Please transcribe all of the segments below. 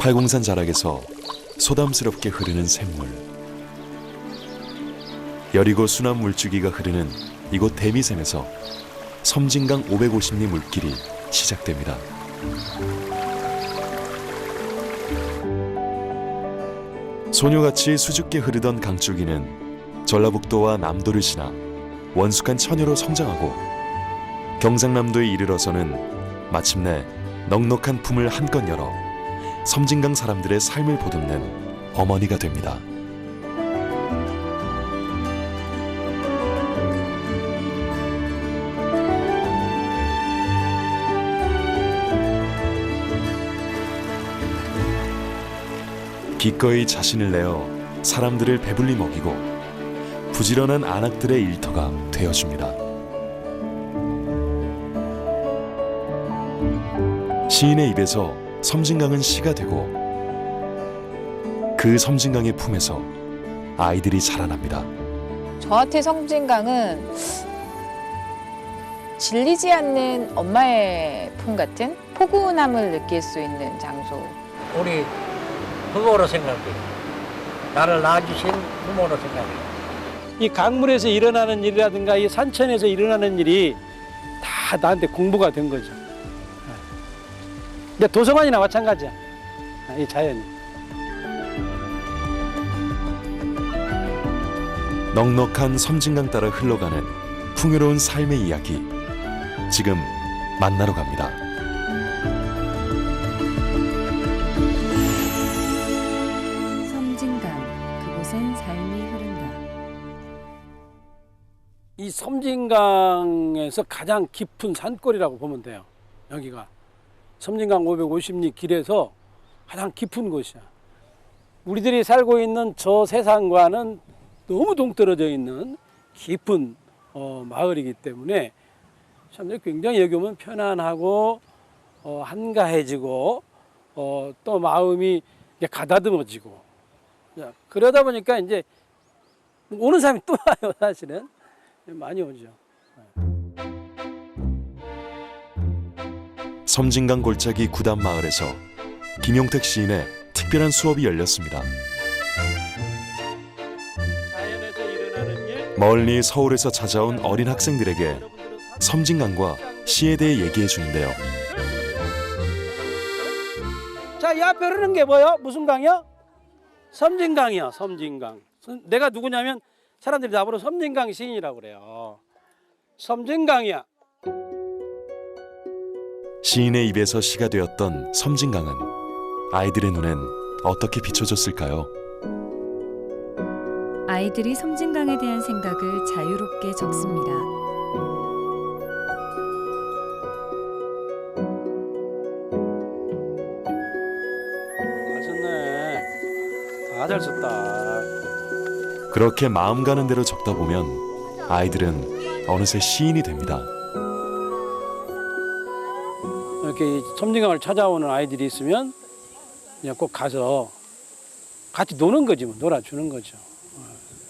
팔공산 자락에서 소담스럽게 흐르는 샘물. 여리고 순환 물줄기가 흐르는 이곳 대미샘에서 섬진강 550리 물길이 시작됩니다. 소녀같이 수줍게 흐르던 강줄기는 전라북도와 남도를 지나 원숙한 처녀로 성장하고 경상남도에 이르러서는 마침내 넉넉한 품을 한껏 열어 섬진강 사람들의 삶을 보듬는 어머니가 됩니다. 기꺼이 자신을 내어 사람들을 배불리 먹이고 부지런한 안악들의 일터가 되어줍니다. 시인의 입에서 섬진강은 시가 되고 그 섬진강의 품에서 아이들이 자라납니다. 저한테 섬진강은 질리지 않는 엄마의 품 같은 포근함을 느낄 수 있는 장소. 우리 부모로 생각해. 나를 낳아주신 부모로 생각해. 이 강물에서 일어나는 일이라든가 이 산천에서 일어나는 일이 다 나한테 공부가 된 거죠. 근데 도서관이나 마찬가지야. 이 자연이. 넉넉한 섬진강 따라 흘러가는 풍요로운 삶의 이야기. 지금 만나러 갑니다. 섬진강, 그곳엔 삶이 흐른다. 이 섬진강에서 가장 깊은 산골이라고 보면 돼요. 여기가. 섬진강 550리 길에서 가장 깊은 곳이야. 우리들이 살고 있는 저 세상과는 너무 동떨어져 있는 깊은 마을이기 때문에 사람들이 굉장히 여기 오면 편안하고 한가해지고 또 마음이 가다듬어지고 그러다 보니까 이제 오는 사람이 또 와요. 사실은 많이 오죠. 섬진강 골짜기 구단마을에서 김용택 시인의 특별한 수업이 열렸습니다. 자연에서 일어나는 일, 멀리 서울에서 찾아온 어린 학생들에게 섬진강과 시에 대해 얘기해 주는데요. 자, 이 앞에 흐르는 게 뭐요? 무슨 강이요? 섬진강이요. 섬진강. 내가 누구냐면 사람들이 나보고 섬진강 시인이라고 그래요. 섬진강이야. 시인의 입에서 시가 되었던 섬진강은 아이들의 눈엔 어떻게 비춰졌을까요? 아이들이 섬진강에 대한 생각을 자유롭게 적습니다. 잘 썼네. 다 잘 썼다. 그렇게 마음 가는 대로 적다 보면 아이들은 어느새 시인이 됩니다. 이렇게 섬진강을 찾아오는 아이들이 있으면 그냥 꼭 가서 같이 노는 거지, 뭐 놀아주는 거죠.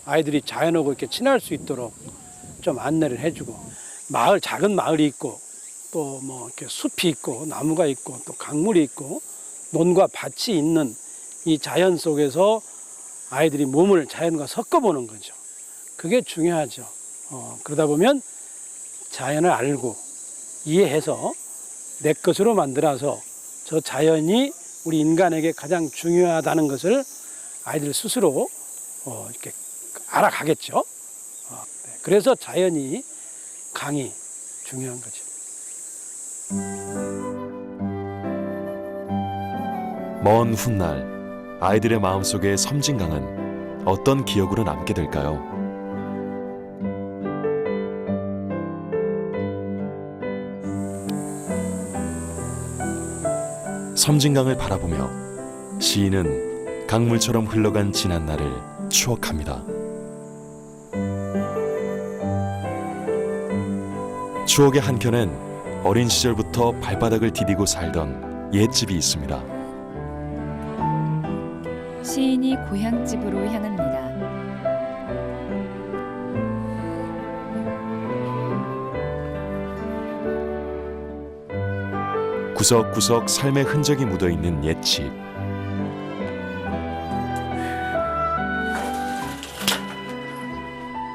아이들이 자연하고 이렇게 친할 수 있도록 좀 안내를 해주고 마을, 작은 마을이 있고 또 뭐 이렇게 숲이 있고 나무가 있고 또 강물이 있고 논과 밭이 있는 이 자연 속에서 아이들이 몸을 자연과 섞어보는 거죠. 그게 중요하죠. 그러다 보면 자연을 알고 이해해서 내 것으로 만들어서 저 자연이 우리 인간에게 가장 중요하다는 것을 아이들 스스로 이렇게 알아가겠죠. 네. 그래서 자연이 강이 중요한 거죠. 먼 훗날 아이들의 마음속에 섬진강은 어떤 기억으로 남게 될까요? 섬진강을 바라보며 시인은 강물처럼 흘러간 지난 날을 추억합니다. 추억의 한켠엔 어린 시절부터 발바닥을 디디고 살던 옛집이 있습니다. 시인이 고향집으로 향합니다. 구석구석 삶의 흔적이 묻어있는 옛집.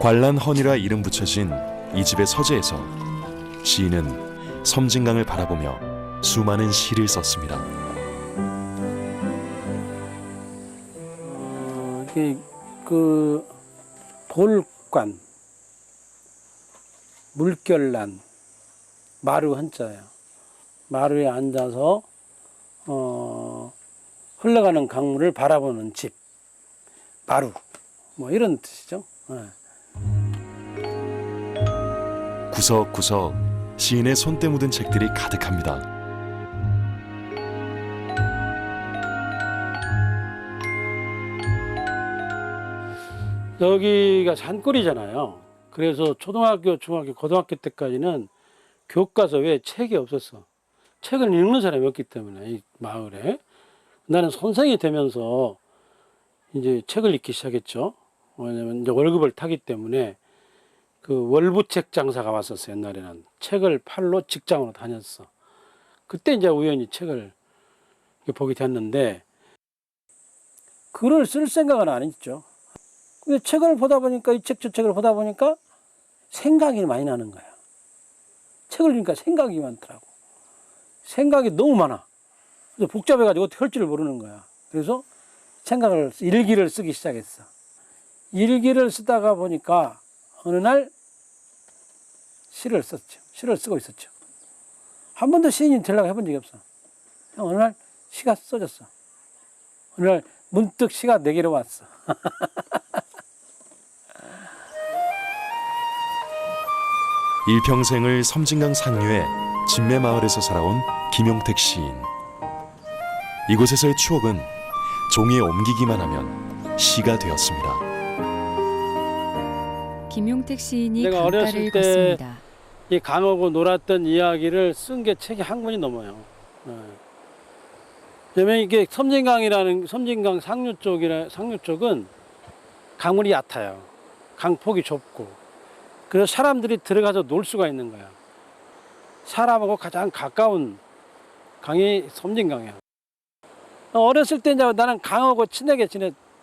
관란헌이라 이름 붙여진 이 집의 서재에서 시인은 섬진강을 바라보며 수많은 시를 썼습니다. 그 볼관, 물결난, 마루 한자예요. 마루에 앉아서 흘러가는 강물을 바라보는 집, 마루, 뭐 이런 뜻이죠. 네. 구석구석 시인의 손때 묻은 책들이 가득합니다. 여기가 산골이잖아요. 그래서 초등학교, 중학교, 고등학교 때까지는 교과서에 책이 없었어. 책을 읽는 사람이 없기 때문에 이 마을에. 나는 선생이 되면서 이제 책을 읽기 시작했죠. 왜냐면 이제 월급을 타기 때문에 그 월부책 장사가 왔었어요. 옛날에는 책을 팔러 직장으로 다녔어. 그때 이제 우연히 책을 보게 됐는데 글을 쓸 생각은 안 했죠. 근데 책을 보다 보니까 이 책 저 책을 보다 보니까 생각이 많이 나는 거야. 책을 읽으니까 생각이 많더라고. 생각이 너무 많아. 그래서 복잡해가지고 어떻게 할 줄을 모르는 거야. 그래서 일기를 쓰기 시작했어. 일기를 쓰다가 보니까 어느 날 시를 썼죠. 시를 쓰고 있었죠. 한 번도 시인이 되려고 해본 적이 없어. 어느 날 시가 써졌어. 어느 날 문득 시가 내게로 왔어. 일평생을 섬진강 상류의 진매마을에서 살아온 김용택 시인. 이곳에서의 추억은 종이에 옮기기만 하면 시가 되었습니다. 김용택 시인이 내가 강가를 어렸을 때 걷습니다. 이 강하고 놀았던 이야기를 쓴 게 책이 한 권이 넘어요. 왜냐면 이게 섬진강 상류 쪽은 강물이 얕아요. 강폭이 좁고. 그래서 사람들이 들어가서 놀 수가 있는 거야. 사람하고 가장 가까운 강이 섬진강이야. 어렸을 때 이제 나는 강하고 친하게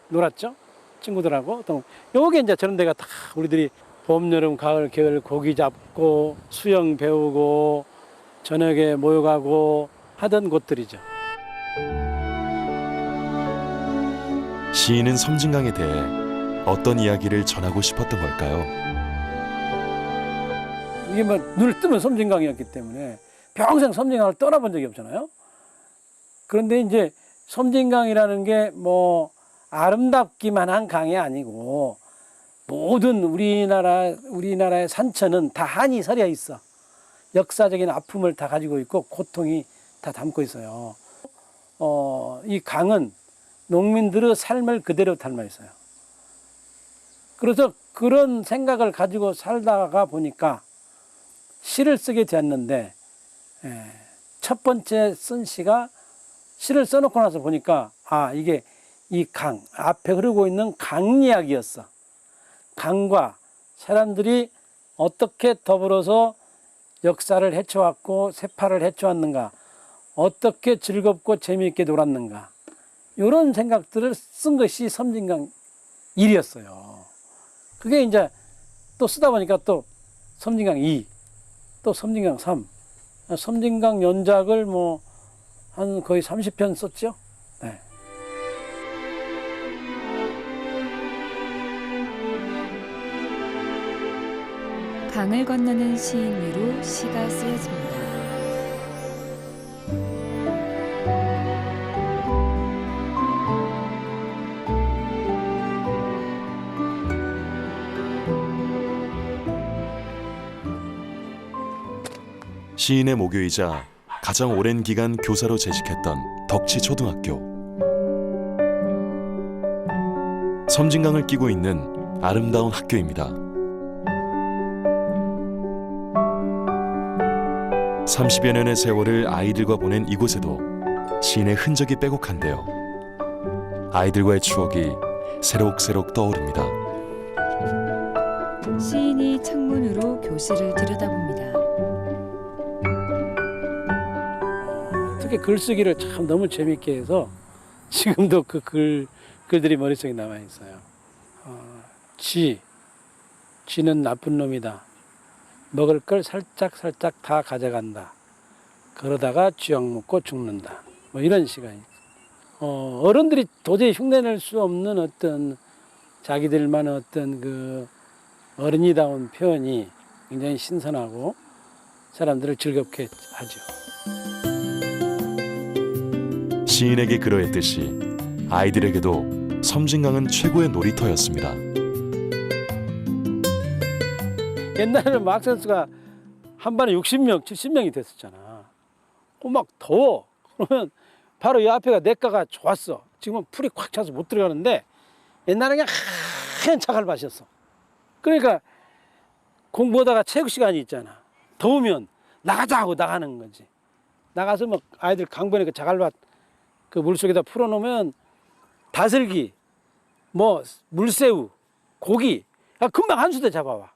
놀았죠. 친구들하고. 또 요게 이제 저런 데가 다 우리들이 봄, 여름, 가을, 겨울 고기 잡고 수영 배우고 저녁에 모여가고 하던 곳들이죠. 시인은 섬진강에 대해 어떤 이야기를 전하고 싶었던 걸까요? 이게 뭐 눈을 뜨면 섬진강이었기 때문에 평생 섬진강을 떠나본 적이 없잖아요. 그런데 이제 섬진강이라는 게 뭐 아름답기만 한 강이 아니고 모든 우리나라의 산천은 다 한이 서려 있어. 역사적인 아픔을 다 가지고 있고 고통이 다 담고 있어요. 이 강은 농민들의 삶을 그대로 닮아 있어요. 그래서 그런 생각을 가지고 살다가 보니까 시를 쓰게 되었는데 첫 번째 쓴 시가 시를 써놓고 나서 보니까 이게 이 강, 앞에 흐르고 있는 강 이야기였어. 강과 사람들이 어떻게 더불어서 역사를 헤쳐왔고 세파를 헤쳐왔는가, 어떻게 즐겁고 재미있게 놀았는가, 이런 생각들을 쓴 것이 섬진강 1이었어요. 그게 이제 또 쓰다 보니까 또 섬진강 2, 또 섬진강 3, 섬진강 연작을 뭐 한 거의 30편 썼죠. 네. 강을 건너는 시인 위로 시가 쓰여집니다. 시인의 모교이자 가장 오랜 기간 교사로 재직했던 덕치초등학교. 섬진강을 끼고 있는 아름다운 학교입니다. 30여 년의 세월을 아이들과 보낸 이곳에도 시인의 흔적이 빼곡한데요. 아이들과의 추억이 새록새록 떠오릅니다. 시인이 창문으로 교실을 들여다봅니다. 특히 글쓰기를 참 너무 재밌게 해서 지금도 그 글들이 머릿속에 남아 있어요. 지, 쥐는 나쁜 놈이다. 먹을 걸 살짝 다 가져간다. 그러다가 쥐약 먹고 죽는다. 뭐 이런 시간이. 어른들이 도저히 흉내낼 수 없는 어떤 자기들만의 어떤 그 어린이다운 표현이 굉장히 신선하고 사람들을 즐겁게 하죠. 시인에게 그러했듯이 아이들에게도 섬진강은 최고의 놀이터였습니다. 옛날에는 마학선수가 한 반에 60명, 70명이 됐었잖아. 막 더워. 그러면 바로 이 앞에가 내과가 좋았어. 지금은 풀이 꽉 차서 못 들어가는데 옛날에는 그냥 하얀 자갈밭이었어. 그러니까 공부하다가 체육 시간이 있잖아. 더우면 나가자 하고 나가는 거지. 나가서 막 아이들 강변에 그 자갈밭 그 물속에다 풀어놓으면 다슬기, 뭐 물새우, 고기 금방 한 수대 잡아와.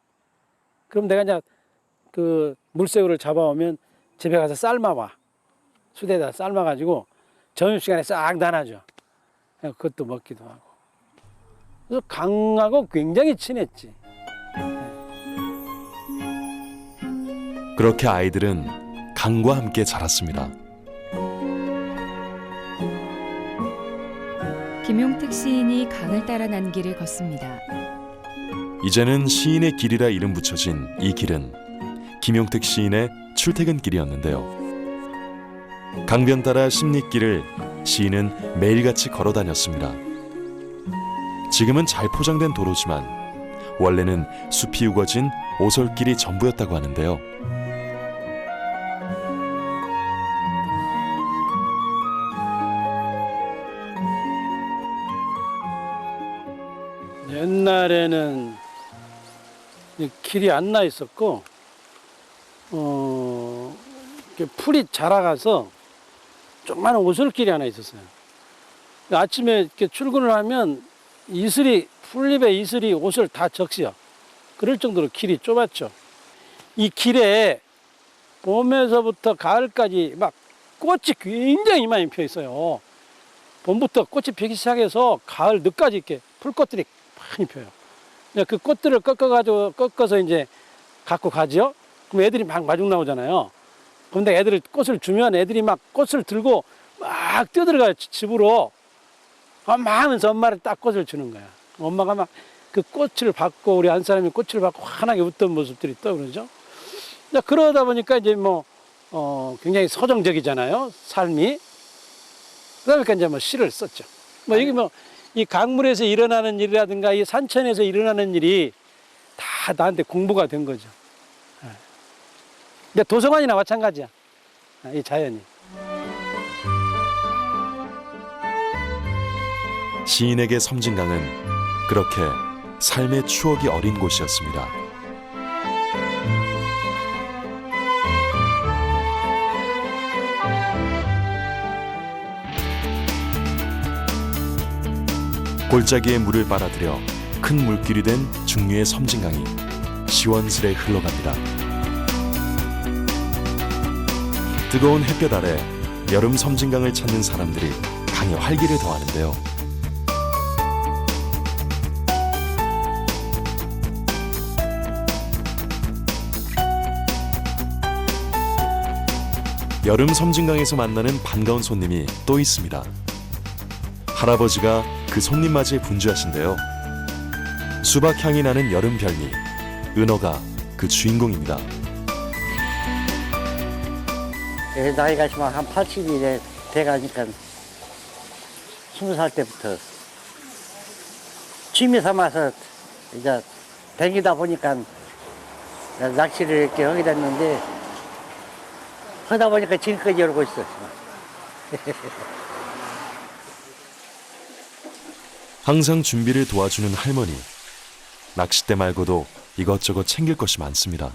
그럼 내가 이제 그 물새우를 잡아오면 집에 가서 삶아와. 수대에다 삶아가지고 점심시간에 싹 나눠줘. 그것도 먹기도 하고. 그래서 강하고 굉장히 친했지. 그렇게 아이들은 강과 함께 자랐습니다. 김용택 시인이 강을 따라 난 길을 걷습니다. 이제는 시인의 길이라 이름 붙여진 이 길은 김용택 시인의 출퇴근길이었는데요. 강변 따라 십리길을 시인은 매일같이 걸어 다녔습니다. 지금은 잘 포장된 도로지만 원래는 숲이 우거진 오솔길이 전부였다고 하는데요. 옛날에는 길이 안 나 있었고, 이렇게 풀이 자라가서 조그마한 오솔길이 하나 있었어요. 아침에 이렇게 출근을 하면 풀잎에 이슬이 옷을 다 적셔. 그럴 정도로 길이 좁았죠. 이 길에 봄에서부터 가을까지 막 꽃이 굉장히 많이 펴 있어요. 봄부터 꽃이 피기 시작해서 가을 늦까지 이렇게 풀꽃들이 많이 펴요. 그 꽃들을 꺾어서 이제 갖고 가죠. 그럼 애들이 막 마중 나오잖아요. 그런데 애들을 꽃을 주면 애들이 막 꽃을 들고 막 뛰어들어가요, 집으로. 엄마 하면서 엄마를 딱 꽃을 주는 거야. 엄마가 막 그 꽃을 받고 우리 한 사람이 꽃을 받고 환하게 웃던 모습들이 떠오르죠. 그러다 보니까 이제 뭐 굉장히 서정적이잖아요, 삶이. 그러니까 이제 뭐 시를 썼죠. 뭐 여기 뭐 이 강물에서 일어나는 일이라든가 이 산천에서 일어나는 일이 다 나한테 공부가 된 거죠. 근데 도서관이나 마찬가지야, 이 자연이. 시인에게 섬진강은 그렇게 삶의 추억이 어린 곳이었습니다. 골짜기에 물을 빨아들여 큰 물길이 된 중류의 섬진강이 시원스레 흘러갑니다. 뜨거운 햇볕 아래 여름 섬진강을 찾는 사람들이 강에 활기를 더하는데요. 여름 섬진강에서 만나는 반가운 손님이 또 있습니다. 할아버지가 그 손님 맞이에 분주하신데요. 수박 향이 나는 여름 별미 은어가 그 주인공입니다. 나이가 지금 한 80이 돼가니까 20살 때부터 취미 삼아서 이제 다니다 보니까 낚시를 이렇게 하게 됐는데 하다 보니까 지금까지 열고 있어. 항상 준비를 도와주는 할머니. 낚싯대 말고도 이것저것 챙길 것이 많습니다.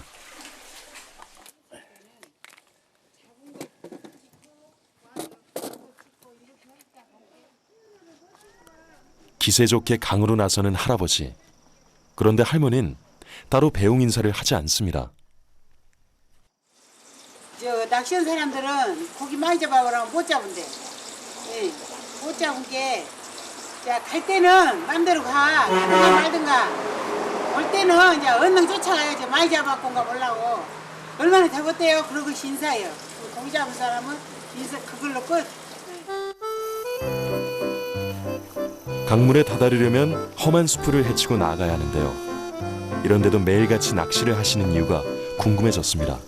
기세 좋게 강으로 나서는 할아버지. 그런데 할머니는 따로 배웅 인사를 하지 않습니다. 낚시한 사람들은 고기 많이 잡아보라면 못 잡은대. 예, 못 잡은 게, 갈 때는 맘대로 가. 가든가 말든가. 올 때는 이제 얼른 쫓아가야지. 많이 잡았건가 몰라고. 얼마나 잡았대요? 그러고 신사예요. 고기 잡은 사람은 인사 그걸로 끝. 강물에 다다르려면 험한 수풀을 헤치고 나아가야 하는데요. 이런데도 매일같이 낚시를 하시는 이유가 궁금해졌습니다.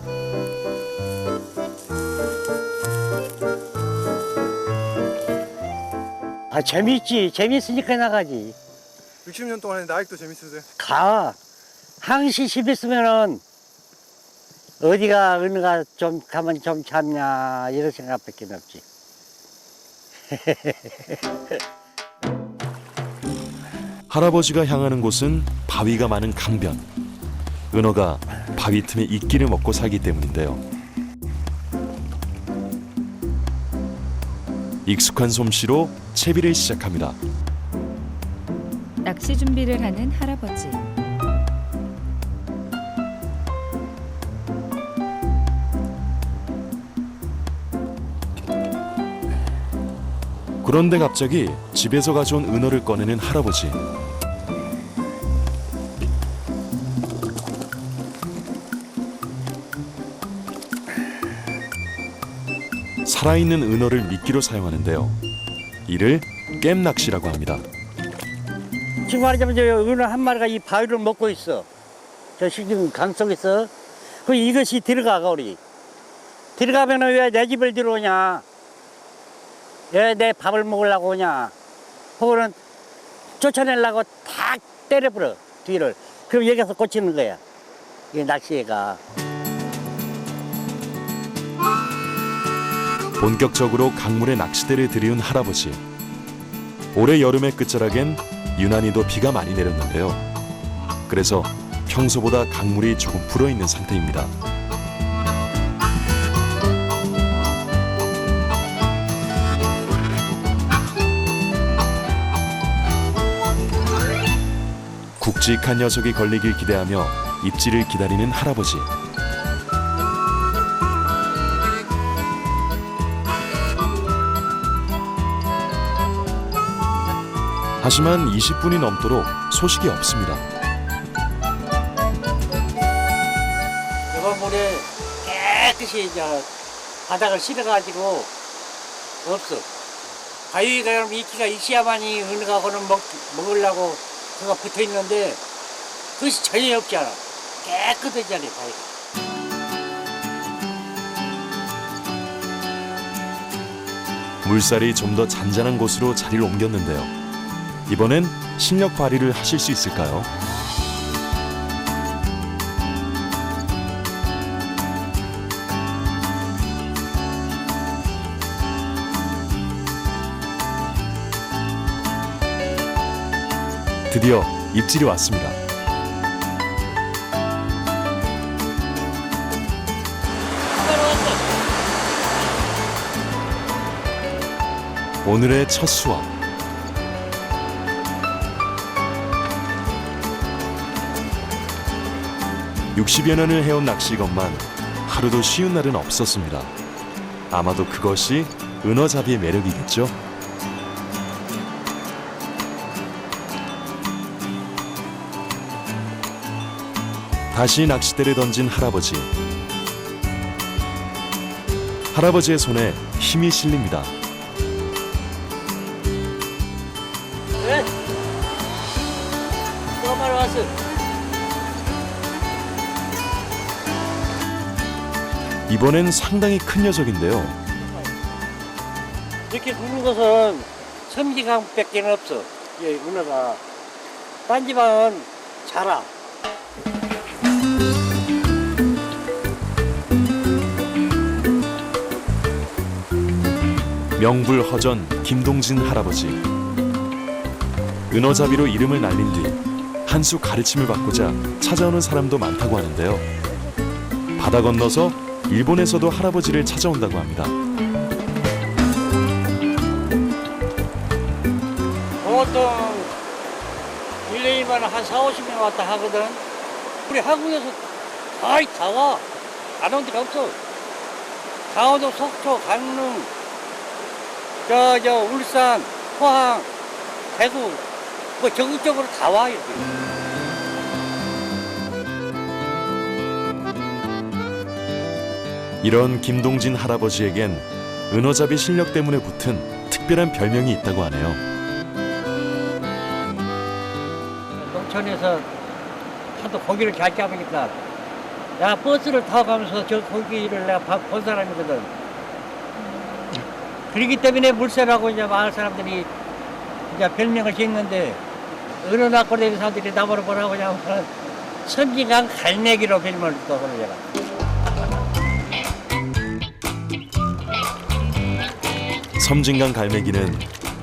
아, 재밌지. 재밌으니까 나가지. 60년 동안 했는데 아직도 재밌으세요? 가. 항시 집에 있으면은 어디가 어느가 좀 가만히 좀 잡냐 이런 생각밖에 없지. 할아버지가 향하는 곳은 바위가 많은 강변. 은어가 바위 틈에 이끼를 먹고 살기 때문인데요. 익숙한 솜씨로 채비를 시작합니다. 낚시 준비를 하는 할아버지. 그런데 갑자기 집에서 가져온 은어를 꺼내는 할아버지. 살아있는 은어를 미끼로 사용하는데요. 이를 깸낚시라고 합니다. 지금 말하자면 저 은어 한 마리가 이 바위를 먹고 있어. 저 지금 강 속에서. 그 이것이 들어가가 우리. 들어가면은 왜 내 집을 들어오냐? 왜 내 밥을 먹으려고 오냐? 혹은 쫓아내려고 탁 때려버려 뒤를. 그럼 여기서 꽂히는 거야. 이 낚시가. 본격적으로 강물에 낚시대를 들이운 할아버지. 올해 여름의 끝자락엔 유난히도 비가 많이 내렸는데요. 그래서 평소보다 강물이 조금 불어있는 상태입니다. 굵직한 녀석이 걸리길 기대하며 입질을 기다리는 할아버지. 하지만 20분이 넘도록 소식이 없습니다. 이번 물에 깨끗이 이제 바닥을 실어가지고 없어. 바위가 그럼 이끼가 있어야만이 은어가 그는 먹으려고 그가 붙어 있는데 그것이 전혀 없잖아. 깨끗하잖아 바위가. 물살이 좀 더 잔잔한 곳으로 자리를 옮겼는데요. 이번엔 실력 발휘를 하실 수 있을까요? 드디어 입질이 왔습니다. 오늘의 첫 수확. (60여 년을) 해온 낚시건만 하루도 쉬운 날은 없었습니다. 아마도 그것이 은어잡이의 매력이겠죠. 다시 낚싯대를 던진 할아버지. 할아버지의 손에 힘이 실립니다. 네? 또 말로 왔어. 이번엔 상당히 큰 녀석인데요. 이렇게 굵은 것은 섬지강밖에 없어. 이 은어가. 딴 지방은 자라. 명불허전 김동진 할아버지. 은어잡이로 이름을 날린 뒤 한 수 가르침을 받고자 찾아오는 사람도 많다고 하는데요. 바다 건너서 일본에서도 할아버지를 찾아온다고 합니다. 보통 1년이면 한 4, 50명 왔다 하거든. 우리 한국에서 거의 다 와. 안 온 데가 없어. 강원도, 속초, 강릉, 울산, 포항, 대구, 뭐 전국적으로 다 와, 이렇게. 이런 김동진 할아버지에겐 은어잡이 실력 때문에 붙은 특별한 별명이 있다고 하네요. 농촌에서 하도 고기를 잘 잡으니까 야 버스를 타고 가면서 저 고기를 내가 본 사람이거든. 그렇기 때문에 물새라고 이제 마을 사람들이 이제 별명을 짓는데 어느 낙골에 사람들이 나무를 뭐라고 하냐면 선진강 갈매기로 별명을 또 그러잖아. 섬진강 갈매기는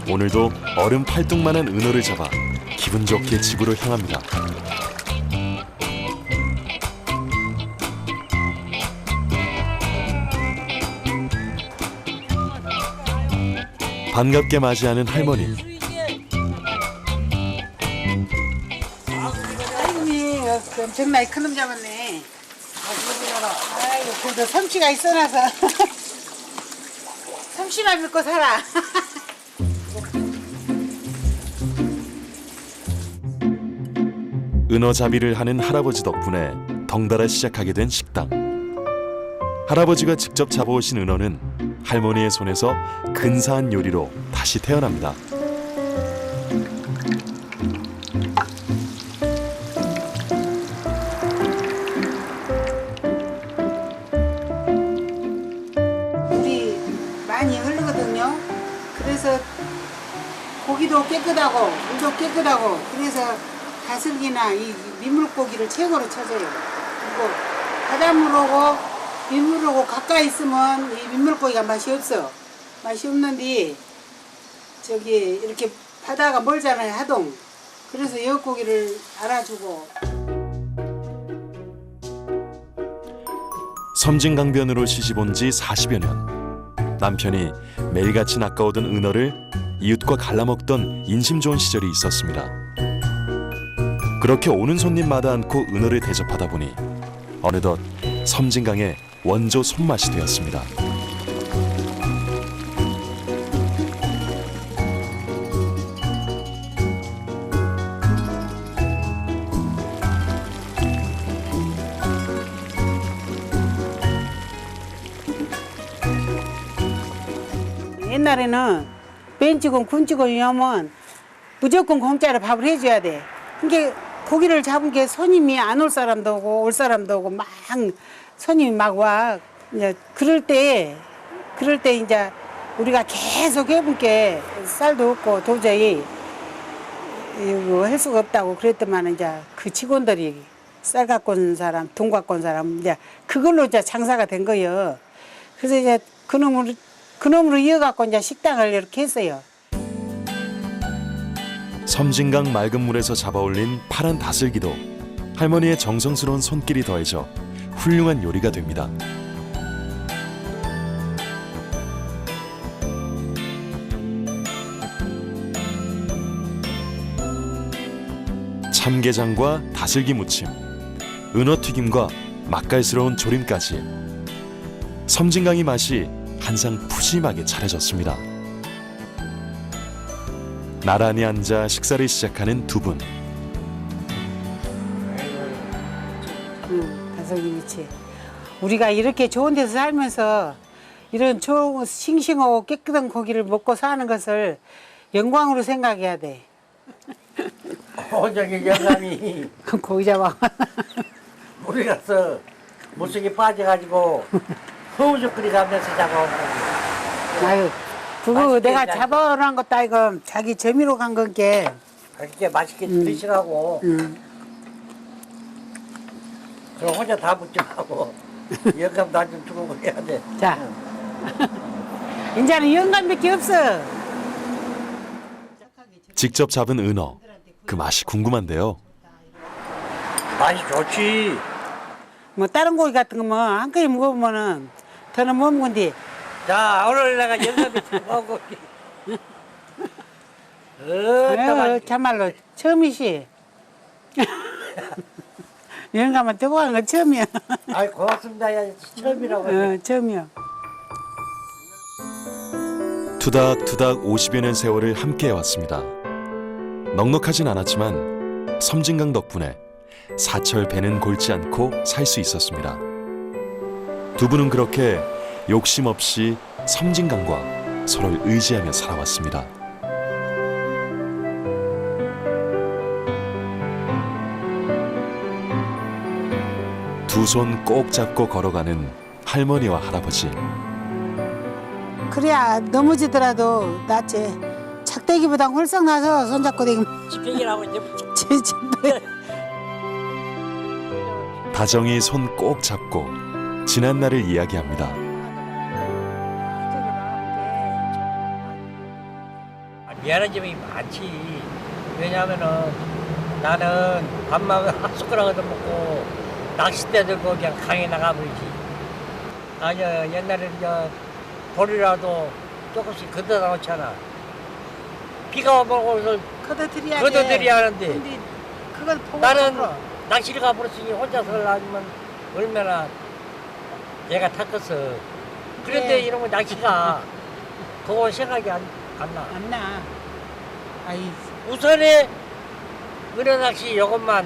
오늘도 얼음 팔뚝만한 은어를 잡아 기분 좋게 집으로 향합니다. 반갑게 맞이하는 할머니. 아이고, 엄청나게 큰 놈 잡았네. 아이고, 그래도 삼치가 있어놔서. 삼치만 믿고 살아. 은어잡이를 하는 할아버지 덕분에 덩달아 시작하게 된 식당. 할아버지가 직접 잡아오신 은어는 할머니의 손에서 근사한 요리로 다시 태어납니다. 물이 많이 흐르거든요. 그래서 고기도 깨끗하고 물도 깨끗하고 그래서 다슬기나 이 민물고기를 최고로 찾아요. 그리고 바닷물하고 민물하고 가까이 있으면 이 민물고기가 맛이 없어. 맛이 없는데 저기 이렇게 바다가 멀잖아요, 하동. 그래서 여고기를 알아주고. 섬진강변으로 시집온 지 40여 년. 남편이 매일같이 낚아오던 은어를 이웃과 갈라먹던 인심 좋은 시절이 있었습니다. 그렇게 오는 손님마다 않고 은어를 대접하다 보니 어느덧 섬진강의 원조 손맛이 되었습니다. 옛날에는 벤치고 군치고 이러면 무조건 공짜로 밥을 해줘야 돼. 그게 고기를 잡은 게 손님이 안 올 사람도 오고 올 사람도 오고 막 손님이 막 와. 이제 그럴 때 이제 우리가 계속 해본 게 쌀도 없고 도저히 이거 할 수가 없다고 그랬더만 이제 그 직원들이 쌀 갖고 온 사람, 돈 갖고 온 사람 이제 그걸로 이제 장사가 된 거예요. 그래서 이제 그놈으로 이어갖고 이제 식당을 이렇게 했어요. 섬진강 맑은 물에서 잡아올린 파란 다슬기도 할머니의 정성스러운 손길이 더해져 훌륭한 요리가 됩니다. 참게장과 다슬기 무침, 은어튀김과 맛깔스러운 조림까지 섬진강의 맛이 한상 푸짐하게 차려졌습니다. 나란히 앉아 식사를 시작하는 두 분. 다슬기 무침. 우리가 이렇게 좋은 데서 살면서 이런 좋은 싱싱하고 깨끗한 고기를 먹고 사는 것을 영광으로 생각해야 돼. 저기 영감이 고기 잡아. 물에 가서 물속에 빠져가지고 허우적거리 가면서 잡아온 거지. 아유, 그거 맛있게 내가 잘- 잡아오란 것도 아니고 자기 재미로 간 건게. 이렇게 맛있게 드시라고. 그럼 혼자 다 묻지 말고 영감 나 좀 주고 그래야 돼. 자, 이제는 영감밖에 없어. 직접 잡은 은어, 그 맛이 궁금한데요. 맛이 좋지. 뭐 다른 고기 같은 거뭐 한 그릇 먹으면은 더는 못 먹는데. 자, 오늘 내가 영감이 주고 참말로 처음이시. 영감은 뜨거운 건 처음이야. 아이 고맙습니다. 야, 처음이라고. 처음이야. 투닥투닥 50여 년 세월을 함께 해왔습니다. 넉넉하진 않았지만 섬진강 덕분에 사철 배는 골지 않고 살 수 있었습니다. 두 분은 그렇게 욕심 없이 섬진강과 서로를 의지하며 살아왔습니다. 두 손 꼭 잡고 걸어가는 할머니와 할아버지. 그래야 넘어지더라도 낫지. 작대기보다 홀썩 나서 손잡고 다니면 집행이라고 이제 다정히 손 꼭 잡고 지난 날을 이야기합니다. 미안한 점이 많지. 왜냐하면은 나는 밥만 한 숟가락 얻어먹고 낚싯대 들고 그냥 강에 나가버리지. 아니야, 옛날에 돌이라도 조금씩 걷어 나오잖아. 비가 오면 걷어들여야 돼. 걷어들여야 하는데 근데 그걸 보고 나는 잡으러. 낚시를 가버렸으니 혼자서 하면 얼마나 얘가 탔겠어. 그런데 네. 이런 거 낚시가 그거 생각이 안 나. 안 나. 아이, 우선에 은어 낚시 이것만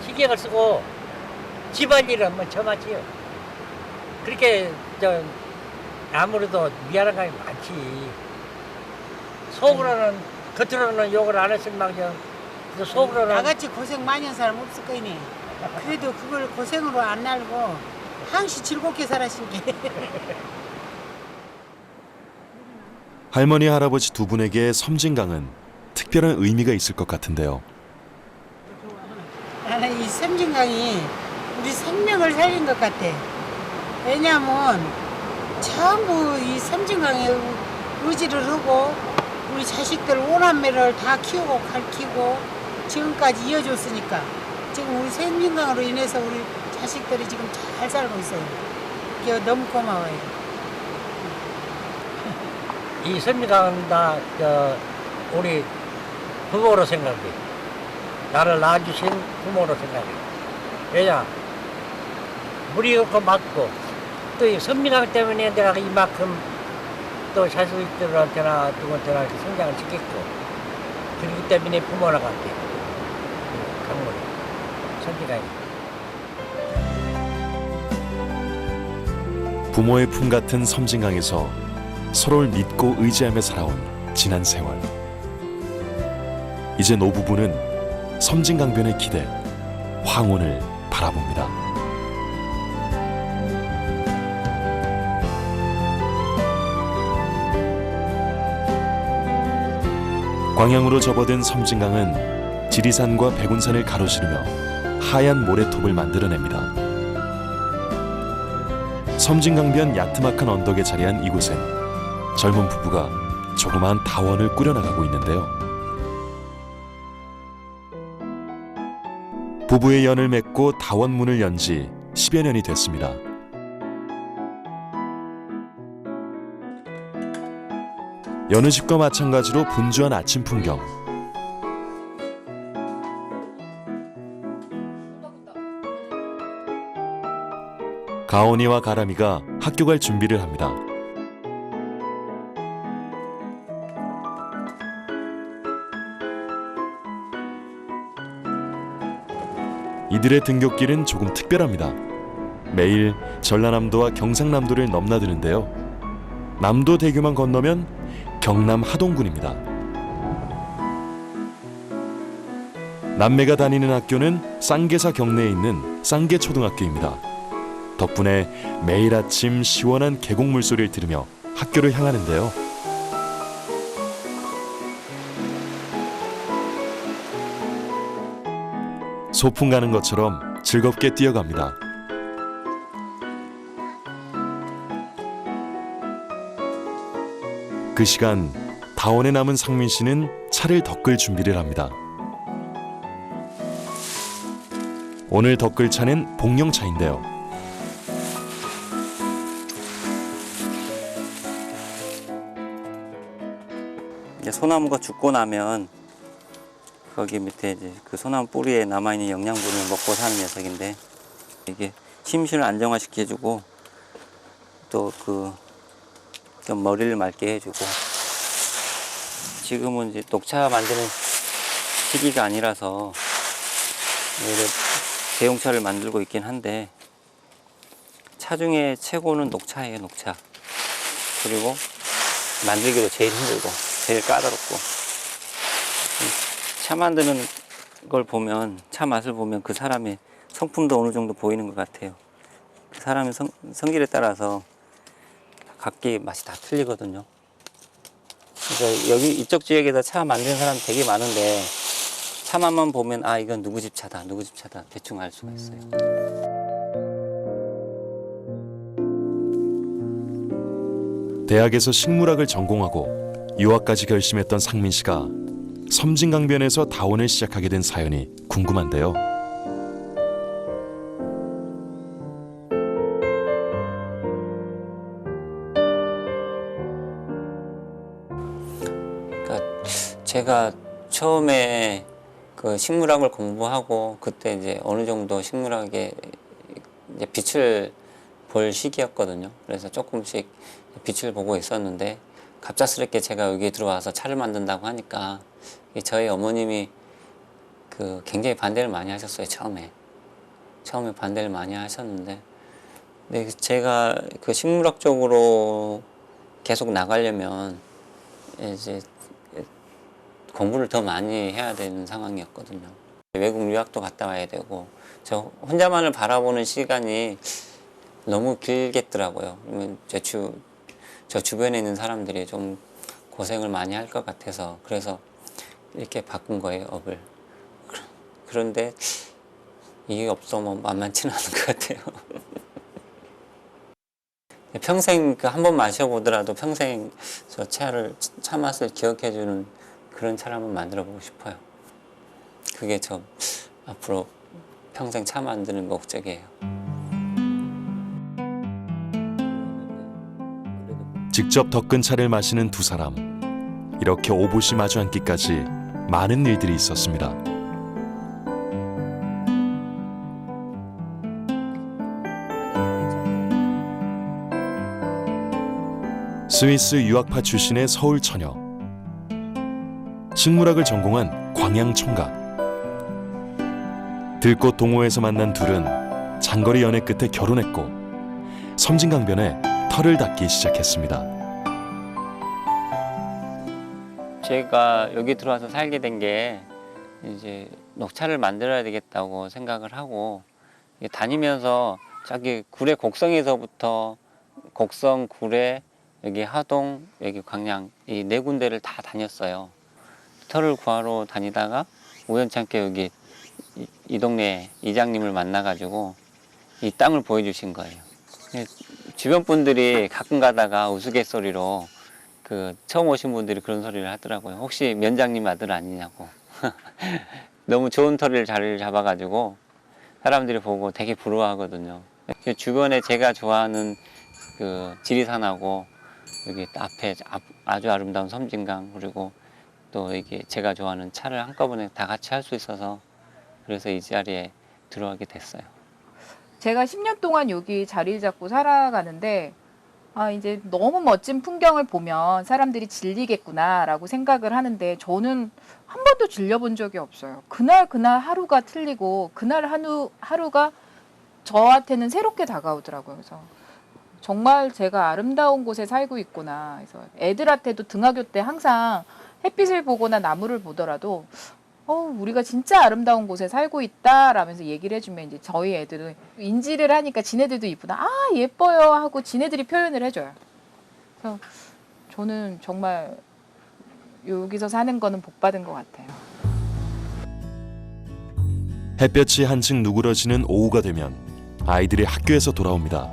신경을 쓰고 집안일은 뭐 저맞지요. 그렇게 아무래도 미안한 감이 많지. 속으로는 겉으로는 욕을 안 했을 망정 속으로는 나같이 고생 많이 한 사람 없을 거니. 그래도 그걸 고생으로 안 날고 항시 즐겁게 살았신 게. 할머니 할아버지 두 분에게 섬진강은 특별한 의미가 있을 것 같은데요. 나는 이 섬진강이 우리 생명을 살린 것 같아. 왜냐면 전부 이 섬진강에 의지를 하고 우리 자식들 오남매를 다 키우고 가르치고 지금까지 이어줬으니까 지금 우리 섬진강으로 인해서 우리 자식들이 지금 잘 살고 있어요. 이게 너무 고마워요. 이 섬진강은 다 우리 부모로 생각해. 나를 낳아주신 부모로 생각해. 왜냐? 물이 없고 맑고 또 이 섬진강 때문에 내가 이만큼 또 자식들한테나 누구한테나 이렇게 성장을 시켰고 그렇기 때문에 부모라 같아. 강물이 섬진강이. 부모의 품 같은 섬진강에서 서로를 믿고 의지하며 살아온 지난 세월. 이제 노부부는 섬진강변의 기대, 황혼을 바라봅니다. 광양으로 접어든 섬진강은 지리산과 백운산을 가로지르며 하얀 모래톱을 만들어냅니다. 섬진강변 야트막한 언덕에 자리한 이곳엔 젊은 부부가 조그마한 다원을 꾸려나가고 있는데요. 부부의 연을 맺고 다원문을 연 지 10여 년이 됐습니다. 여느 집과 마찬가지로 분주한 아침 풍경. 가온이와 가람이가 학교 갈 준비를 합니다. 이들의 등굣길은 조금 특별합니다. 매일 전라남도와 경상남도를 넘나드는데요. 남도 대교만 건너면 경남 하동군입니다. 남매가 다니는 학교는 쌍계사 경내에 있는 쌍계초등학교입니다. 덕분에 매일 아침 시원한 계곡 물소리를 들으며 학교를 향하는데요. 소풍 가는 것처럼 즐겁게 뛰어갑니다. 그 시간 다원에 남은 상민 씨는 차를 덮을 준비를 합니다. 오늘 덮을 차는 복령차인데요. 이제 소나무가 죽고 나면 거기 밑에 이제 그 소나무 뿌리에 남아있는 영양분을 먹고 사는 녀석인데 이게 심신을 안정화시켜주고 또 그 좀 머리를 맑게 해주고 지금은 이제 녹차 만드는 시기가 아니라서 대용차를 만들고 있긴 한데 차 중에 최고는 녹차예요, 녹차. 그리고 만들기도 제일 힘들고 제일 까다롭고, 차 만드는 걸 보면, 차 맛을 보면 그 사람의 성품도 어느 정도 보이는 것 같아요. 그 사람의 성질에 따라서 각기 맛이 다 틀리거든요. 그래서 여기 이쪽 지역에서 차 만드는 사람 되게 많은데, 차 맛만 보면 아, 이건 누구 집 차다, 누구 집 차다 대충 알 수가 있어요. 대학에서 식물학을 전공하고 유학까지 결심했던 상민 씨가 섬진강변에서 다원을 시작하게 된 사연이 궁금한데요. 그러니까 제가 처음에 그 식물학을 공부하고 그때 이제 어느 정도 식물학에 이제 빛을 볼 시기였거든요. 그래서 조금씩 빛을 보고 있었는데, 갑작스럽게 제가 여기 들어와서 차를 만든다고 하니까 저희 어머님이 그 굉장히 반대를 많이 하셨어요. 처음에 반대를 많이 하셨는데, 근데 제가 그 식물학 쪽으로 계속 나가려면 이제 공부를 더 많이 해야 되는 상황이었거든요. 외국 유학도 갔다 와야 되고, 저 혼자만을 바라보는 시간이 너무 길겠더라고요. 그러면 저 주변에 있는 사람들이 좀 고생을 많이 할 것 같아서, 그래서 이렇게 바꾼 거예요, 업을. 그런데 이게 없으면 만만치는 않은 것 같아요. 평생 한 번 마셔보더라도 평생 저 차 맛을 기억해주는 그런 차를 한번 만들어 보고 싶어요. 그게 저 앞으로 평생 차 만드는 목적이에요. 직접 덕근 차를 마시는 두 사람. 이렇게 오붓이 마주 앉기까지 많은 일들이 있었습니다. 스위스 유학파 출신의 서울 처녀. 식물학을 전공한 광양 총각. 들꽃 동호회에서 만난 둘은 장거리 연애 끝에 결혼했고, 섬진강변에 터를 닦기 시작했습니다. 제가 여기 들어와서 살게 된 게 이제 녹차를 만들어야 되겠다고 생각을 하고, 다니면서 저기 구례 곡성에서부터 곡성, 구례, 여기 하동, 여기 광양 이 네 군데를 다 다녔어요. 터를 구하러 다니다가 우연찮게 여기 이 동네 이장님을 만나가지고 이 땅을 보여주신 거예요. 주변 분들이 가끔 가다가 우스갯소리로 그 처음 오신 분들이 그런 소리를 하더라고요. 혹시 면장님 아들 아니냐고. 너무 좋은 터를 잘 잡아가지고 사람들이 보고 되게 부러워하거든요. 주변에 제가 좋아하는 그 지리산하고 여기 앞에 아주 아름다운 섬진강, 그리고 또 이게 제가 좋아하는 차를 한꺼번에 다 같이 할 수 있어서, 그래서 이 자리에 들어가게 됐어요. 제가 10년 동안 여기 자리를 잡고 살아가는데, 이제 너무 멋진 풍경을 보면 사람들이 질리겠구나라고 생각을 하는데, 저는 한 번도 질려본 적이 없어요. 그날 하루가 틀리고 그날 하루가 저한테는 새롭게 다가오더라고요. 그래서 정말 제가 아름다운 곳에 살고 있구나. 그래서 애들한테도 등하교 때 항상 햇빛을 보거나 나무를 보더라도 우리가 진짜 아름다운 곳에 살고 있다라면서 얘기를 해주면, 이제 저희 애들은 인지를 하니까 지네들도 이쁘다, 예뻐요 하고 지네들이 표현을 해줘요. 그래서 저는 정말 여기서 사는 거는 복 받은 것 같아요. 햇볕이 한층 누그러지는 오후가 되면 아이들이 학교에서 돌아옵니다.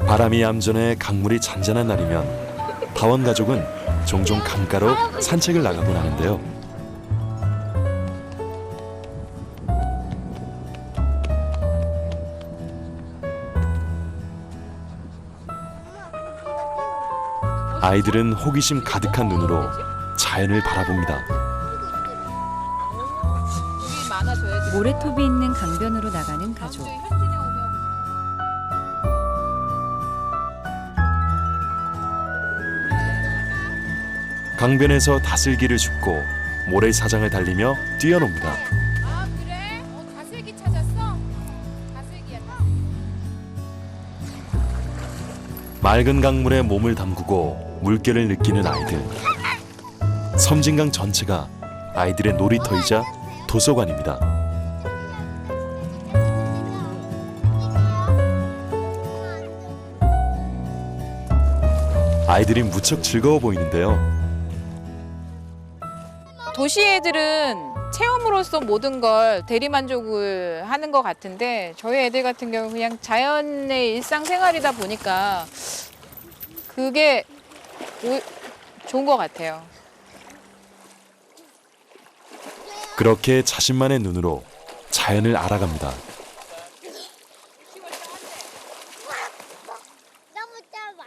바람이 얌전해 강물이 잔잔한 날이면 다원 가족은 종종 강가로 산책을 나가곤 하는데요. 아이들은 호기심 가득한 눈으로 자연을 바라봅니다. 모래톱이 있는 강변으로 나가는 가족. 강변에서 다슬기를 줍고 모래사장을 달리며 뛰어놉니다. 그래? 다슬기 찾았어? 다슬기. 맑은 강물에 몸을 담그고 물결을 느끼는 아이들. 섬진강 전체가 아이들의 놀이터이자 도서관입니다. 아이들이 무척 즐거워 보이는데요. 도시 애들은 체험으로서 모든 걸 대리만족을 하는 것 같은데 저희 애들 같은 경우 그냥 자연의 일상생활이다 보니까 그게 좋은 것 같아요. 그렇게 자신만의 눈으로 자연을 알아갑니다. 너무 짧아.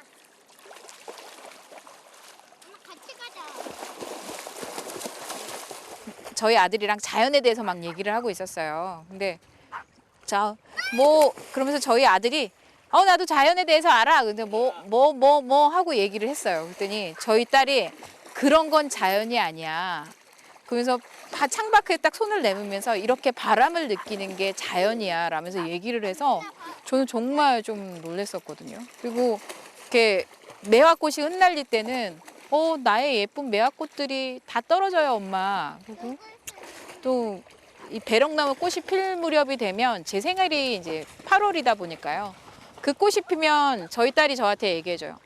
같이 가자. 저희 아들이랑 자연에 대해서 막 얘기를 하고 있었어요. 근데 그러면서 저희 아들이 나도 자연에 대해서 알아. 근데 뭐 하고 얘기를 했어요. 그랬더니 저희 딸이 그런 건 자연이 아니야. 그러면서 창밖에 딱 손을 내밀면서 이렇게 바람을 느끼는 게 자연이야 라면서 얘기를 해서 저는 정말 좀 놀랐었거든요. 그리고 이렇게 매화꽃이 흩날릴 때는 나의 예쁜 매화꽃들이 다 떨어져요, 엄마. 그리고 또 이 배롱나무 꽃이 필 무렵이 되면 제 생일이 이제 8월이다 보니까요. 그 꽃이 피면 저희 딸이 저한테 얘기해줘요.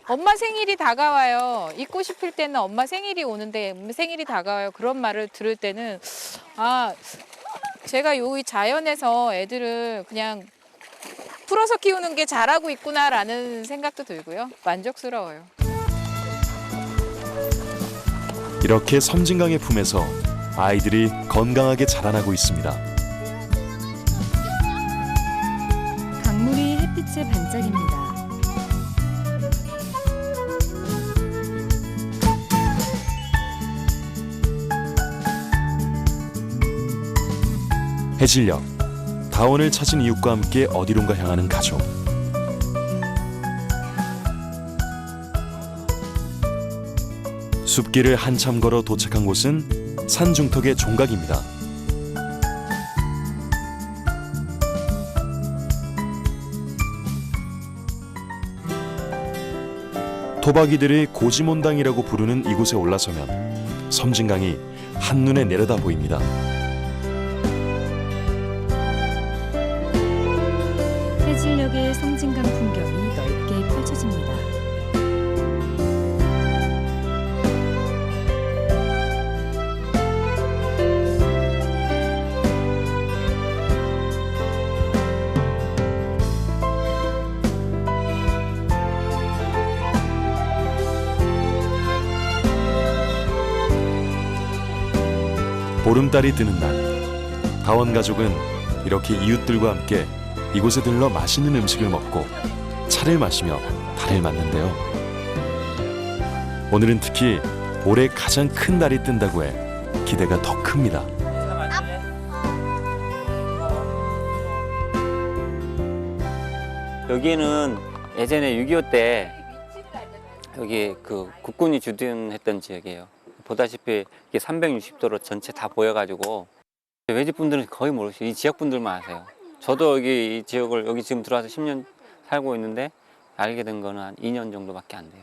엄마 생일이 다가와요. 이 꽃이 필 때는 엄마 생일이 오는데 생일이 다가와요. 그런 말을 들을 때는 제가 이 자연에서 애들을 그냥 풀어서 키우는 게 잘하고 있구나라는 생각도 들고요. 만족스러워요. 이렇게 섬진강의 품에서 아이들이 건강하게 자라나고 있습니다. 강물이 햇빛에 반짝입니다. 해질녘, 다원을 찾은 이웃과 함께 어디론가 향하는 가족. 숲길을 한참 걸어 도착한 곳은 산중턱의 종각입니다. 토박이들이 고지몬당이라고 부르는 이곳에 올라서면 섬진강이 한눈에 내려다 보입니다. 해질녘의 섬진강 풍경이 넓게 펼쳐집니다. 보름달이 뜨는 날, 다원 가족은 이렇게 이웃들과 함께 이곳에 들러 맛있는 음식을 먹고 차를 마시며 달을 맞는데요. 오늘은 특히 올해 가장 큰 달이 뜬다고 해 기대가 더 큽니다. 여기는 예전에 6.25 때 여기 그 국군이 주둔했던 지역이에요. 보다시피 이게 360도로 전체 다 보여가지고 외지분들은 거의 모르시고 이 지역분들만 아세요. 저도 여기 이 지역을 여기 지금 들어와서 10년 살고 있는데 알게 된 거는 한 2년 정도밖에 안 돼요.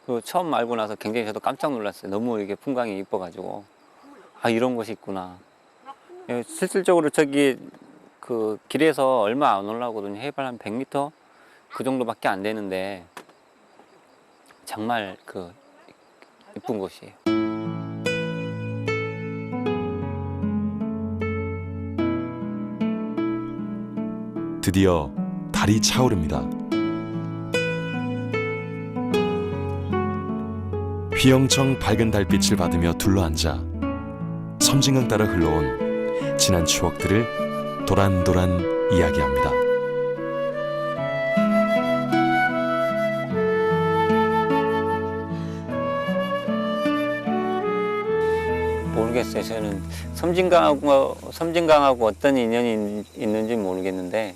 그리고 처음 알고 나서 굉장히 저도 깜짝 놀랐어요. 너무 이게 풍광이 이뻐가지고 이런 곳이 있구나. 실질적으로 저기 그 길에서 얼마 안 올라오거든요. 해발 한 100m 그 정도밖에 안 되는데 정말 그 이쁜 곳이에요. 드디어 달이 차오릅니다. 휘영청 밝은 달빛을 받으며 둘러앉아 섬진강 따라 흘러온 지난 추억들을 도란도란 이야기합니다. 모르겠어요. 저는 섬진강하고 어떤 인연이 있는지 모르겠는데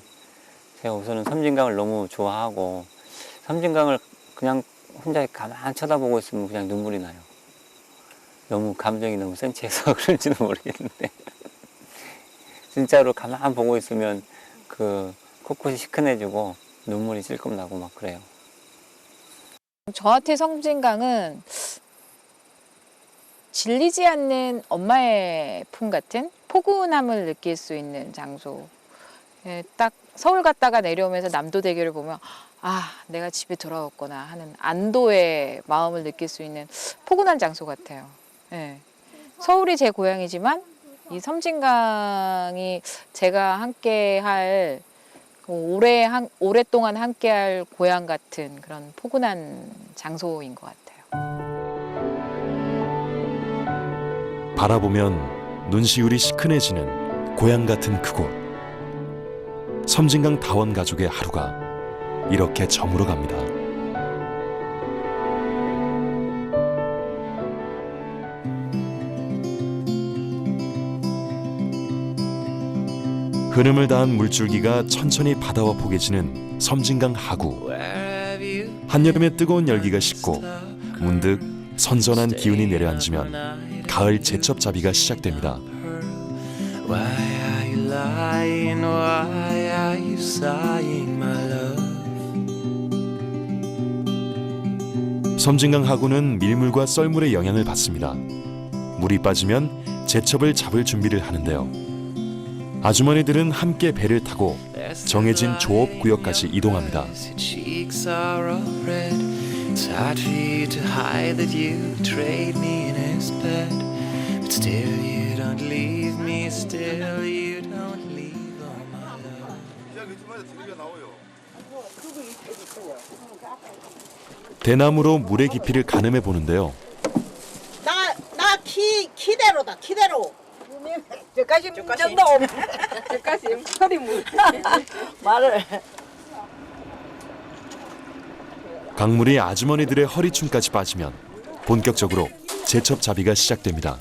제가 우선은 섬진강을 너무 좋아하고 섬진강을 그냥 혼자 가만히 쳐다보고 있으면 그냥 눈물이 나요. 너무 감정이 너무 센치해서 그런지는 모르겠는데 진짜로 가만히 보고 있으면 그 코끝이 시큰해지고 눈물이 찔끔 나고 막 그래요. 저한테 섬진강은 질리지 않는 엄마의 품 같은 포근함을 느낄 수 있는 장소. 예, 딱 서울 갔다가 내려오면서 남도대교를 보면 아, 내가 집에 돌아왔구나 하는 안도의 마음을 느낄 수 있는 포근한 장소 같아요. 예. 서울이 제 고향이지만 이 섬진강이 제가 함께할 오랫동안 함께할 고향 같은 그런 포근한 장소인 것 같아요. 바라보면 눈시울이 시큰해지는 고향 같은 그곳. 섬진강 다원 가족의 하루가 이렇게 저물어 갑니다. 흐름을 다한 물줄기가 천천히 바다와 포개지는 섬진강 하구. 한여름의 뜨거운 열기가 식고 문득 선선한 기운이 내려앉으면 가을 제첩잡이가 시작됩니다. 섬진강 하구는 밀물과 썰물의 영향을 받습니다. 물이 빠지면 제첩을 잡을 준비를 하는데요. 아주머니들은 함께 배를 타고 정해진 조업 구역까지 이동합니다. 대나무로 물의 깊이를 가늠해 보는데요. 나 키대로다, 키대로. 저까지 정도. 저까지 허리 물. 말을. 강물이 아주머니들의 허리춤까지 빠지면 본격적으로 제첩잡이가 시작됩니다.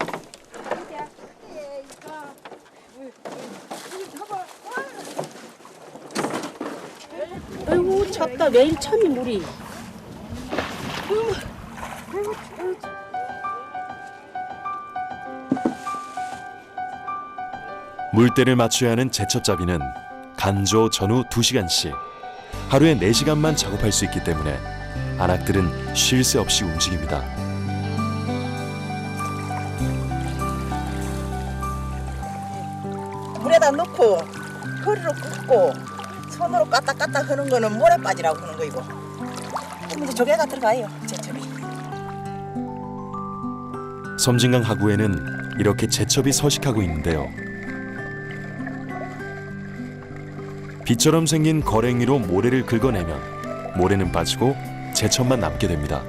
아이고 찼다. 매일 참이 물이. 물때를 맞춰야 하는 제첩잡이는 간조 전후 2시간씩 하루에 4시간만 작업할 수 있기 때문에 안악들은 쉴 새 없이 움직입니다. 물에다 넣고 허리로 꺾고 손으로 까딱까딱 하는 거는 물에 빠지라고 하는 거 이거. 그럼 이제 조개가 들어가요. 제첩이. 섬진강 하구에는 이렇게 제첩이 서식하고 있는데요. 비처럼 생긴 거랭이로 모래를 긁어내면 모래는 빠지고 제첩만 남게 됩니다.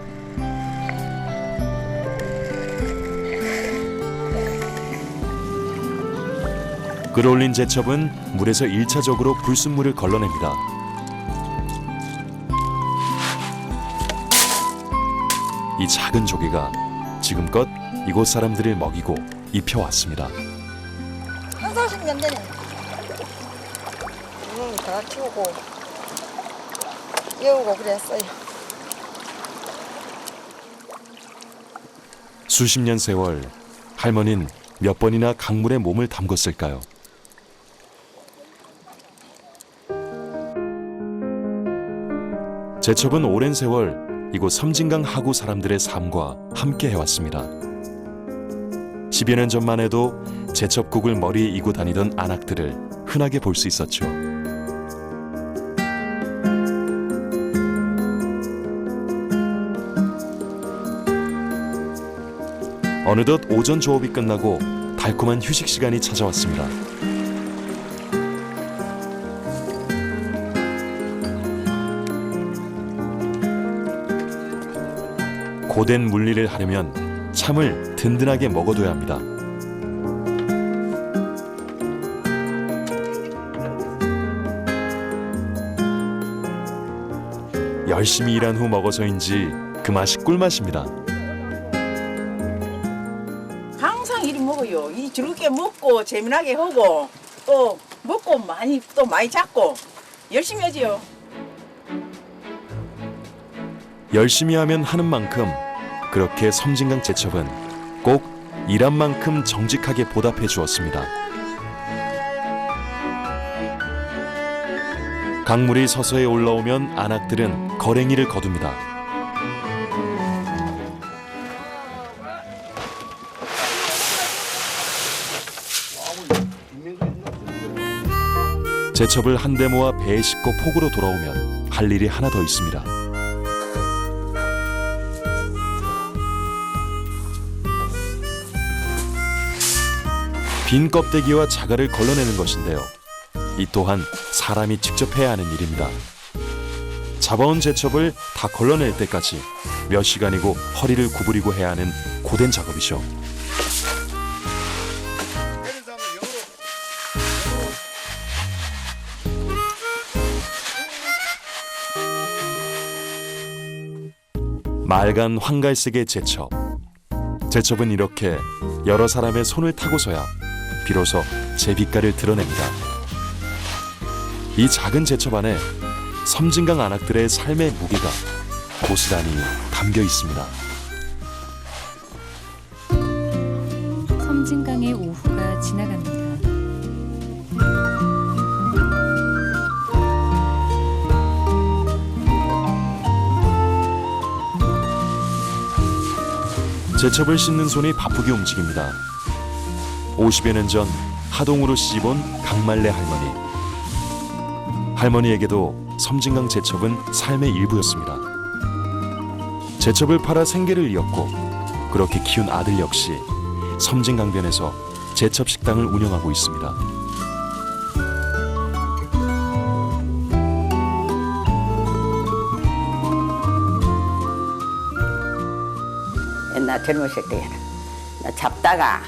끌어올린 제첩은 물에서 1차적으로 불순물을 걸러냅니다. 이 작은 조개가 지금껏 이곳 사람들을 먹이고 입혀왔습니다. 한 40년 되네. 다 키우고 깨우고 그랬어요. 수십 년 세월 할머니는 몇 번이나 강물에 몸을 담궜을까요? 제첩은 오랜 세월 이곳 섬진강 하구 사람들의 삶과 함께 해왔습니다. 10여 년 전만 해도 제첩국을 머리에 이고 다니던 안악들을 흔하게 볼 수 있었죠. 어느덧 오전 조업이 끝나고 달콤한 휴식 시간이 찾아왔습니다. 고된 물일을 하려면 참을 든든하게 먹어둬야 합니다. 열심히 일한 후 먹어서인지 그 맛이 꿀맛입니다. 항상 이리 먹어요. 이 즐겁게 먹고 재미나게 하고 또 먹고 많이 잡고 열심히 하지요. 열심히 하면 하는 만큼 그렇게 섬진강 제첩은 꼭 일한 만큼 정직하게 보답해 주었습니다. 강물이 서서히 올라오면 안악들은 거랭이를 거둡니다. 제첩을 한데 모아 배에 싣고 폭우로 돌아오면 할 일이 하나 더 있습니다. 빈 껍데기와 자갈을 걸러내는 것인데요. 이 또한 사람이 직접 해야 하는 일입니다. 잡아온 제첩을 다 걸러낼 때까지 몇 시간이고 허리를 구부리고 해야 하는 고된 작업이죠. 맑은 황갈색의 제첩. 제첩은 이렇게 여러 사람의 손을 타고서야 비로소 제 빛깔을 드러냅니다. 이 작은 제첩 안에 섬진강 안악들의 삶의 무게가 고스란히 담겨 있습니다. 섬진강의 오후가 지나갑니다. 제첩을 씻는 손이 바쁘게 움직입니다. 50여 년 전 하동으로 시집온 강말래 할머니. 할머니에게도 섬진강 제첩은 삶의 일부였습니다. 제첩을 팔아 생계를 이었고 그렇게 키운 아들 역시 섬진강변에서 제첩 식당을 운영하고 있습니다. 옛날 젊었을 때는 나 잡다가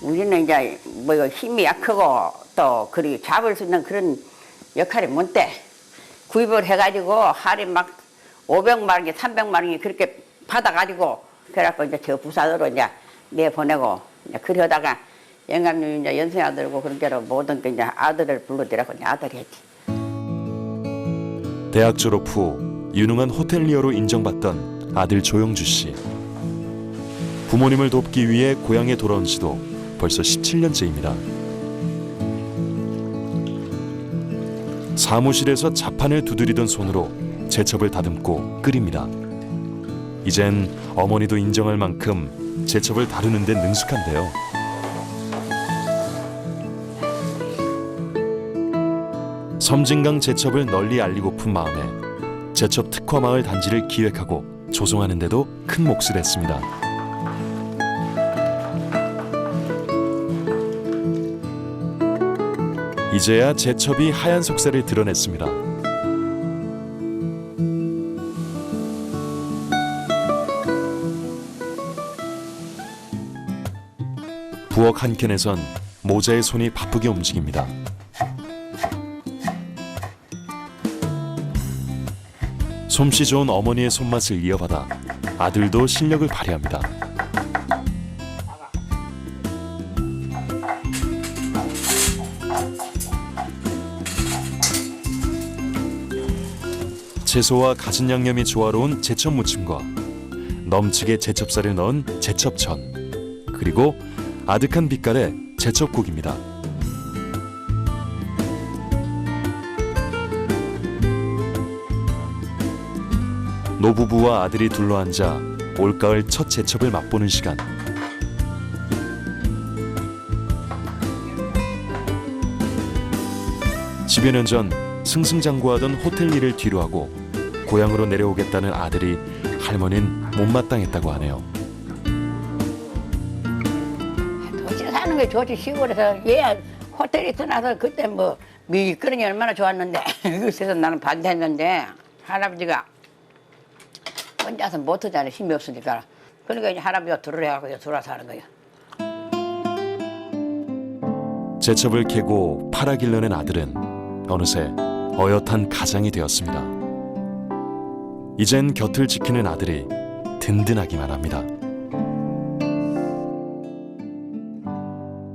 우리는 이제 뭐 힘이 약하고 또 그리 잡을 수 있는 그런 역할이 뭔데 구입을 해가지고 하루에 막 500마리, 300마리 그렇게 받아가지고 그래갖고 이제 저 부산으로 이제 내보내고 이제 그러다가 영감님 이제 연세 아들고 그런 게로 모든 게 이제 아들을 불러들여고 이제 아들이 했지. 대학 졸업 후 유능한 호텔리어로 인정받던 아들 조영주 씨. 부모님을 돕기 위해 고향에 돌아온 지도 벌써 17년째입니다. 사무실에서 자판을 두드리던 손으로 제첩을 다듬고 끓입니다. 이젠 어머니도 인정할 만큼 제첩을 다루는 데 능숙한데요. 섬진강 제첩을 널리 알리고픈 마음에 제첩 특화마을 단지를 기획하고 조성하는 데도 큰 몫을 했습니다. 이제야 제첩이 하얀 속살을 드러냈습니다. 부엌 한켠에선 모자의 손이 바쁘게 움직입니다. 솜씨 좋은 어머니의 손맛을 이어받아 아들도 실력을 발휘합니다. 채소와 갖은 양념이 조화로운 제첩 무침과 넘치게 제첩살을 넣은 제첩전, 그리고 아득한 빛깔의 제첩국입니다. 노부부와 아들이 둘러앉아 올가을 첫 제첩을 맛보는 시간. (10여 년 전) 승승장구하던 호텔 일을 뒤로하고 고향으로 내려오겠다는 아들이 할머니는 못마땅했다고 하네요. 도시 사는 게 좋지. 시골에서 얘 호텔에 떠나서 그때 뭐 미끄러니 얼마나 좋았는데 이것에서 나는 반대했는데 할아버지가 혼자서 못하잖아. 힘이 없으니까. 그러니까 이제 할아버지가 들어가고 들어와서 하는 거야. 제첩을 캐고 팔아 길러낸 아들은 어느새 어엿한 가장이 되었습니다. 이젠 곁을 지키는 아들이 든든하기만 합니다.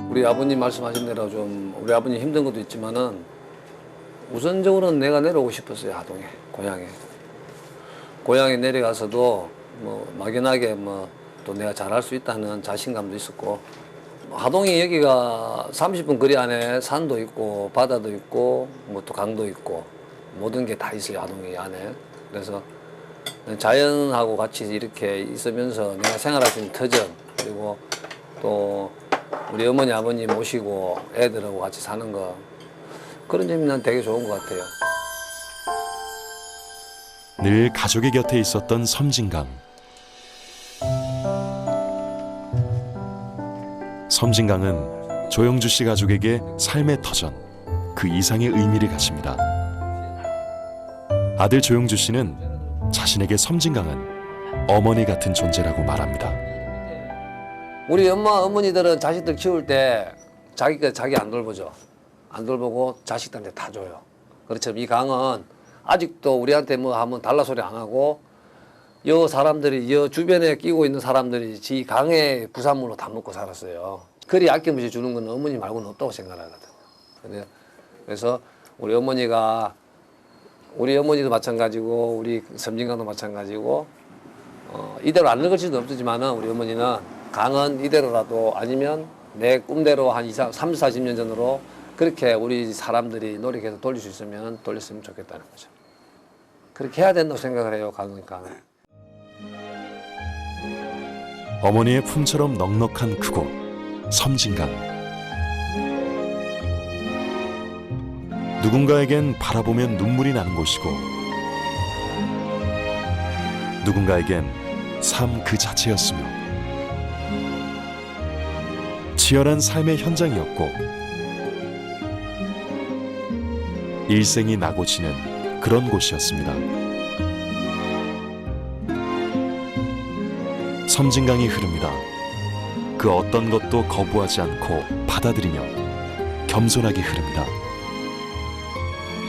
우리 아버님 말씀하신 대로 좀 우리 아버님 힘든 것도 있지만은 우선적으로는 내가 내려오고 싶었어요. 하동에, 고향에. 고향에 내려가서도 뭐 막연하게 뭐 또 내가 잘할 수 있다는 자신감도 있었고, 하동이 여기가 30분 거리 안에 산도 있고 바다도 있고 뭐 또 강도 있고 모든 게 다 있어요. 하동이 안에. 그래서 자연하고 같이 이렇게 있으면서 내가 생활할 수 있는 터전, 그리고 또 우리 어머니 아버님 모시고 애들하고 같이 사는 거, 그런 점이 난 되게 좋은 것 같아요. 늘 가족의 곁에 있었던 섬진강. 섬진강은 조영주 씨 가족에게 삶의 터전, 그 이상의 의미를 가집니다. 아들 조영주 씨는 자신에게 섬진강은 어머니 같은 존재라고 말합니다. 우리 어머니들은 자식들 키울 때 자기 안 돌보죠. 안 돌보고 자식들한테 다 줘요. 그렇지만 이 강은 아직도 우리한테 뭐 하면 달라 소리 안 하고 여 사람들이 여 주변에 끼고 있는 사람들이 이 강의 부산물로 다 먹고 살았어요. 그리 아낌없이 주는 건 어머니 말고는 없다고 생각하거든요. 그래서 우리 어머니도 마찬가지고 우리 섬진강도 마찬가지고 이대로 안 늙을 수도 없지만은 우리 어머니는 강은 이대로라도 아니면 내 꿈대로 한 30-40년 전으로 그렇게 우리 사람들이 노력해서 돌릴 수 있으면 돌렸으면 좋겠다는 거죠. 그렇게 해야 된다고 생각을 해요, 강은. 어머니의 품처럼 넉넉한 그곳, 섬진강. 누군가에겐 바라보면 눈물이 나는 곳이고 누군가에겐 삶 그 자체였으며 치열한 삶의 현장이었고 일생이 나고 지는 그런 곳이었습니다. 섬진강이 흐릅니다. 그 어떤 것도 거부하지 않고 받아들이며 겸손하게 흐릅니다.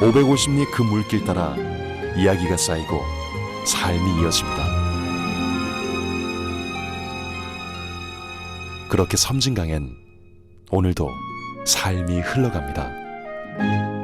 550리 그 물길 따라 이야기가 쌓이고 삶이 이어집니다. 그렇게 섬진강엔 오늘도 삶이 흘러갑니다.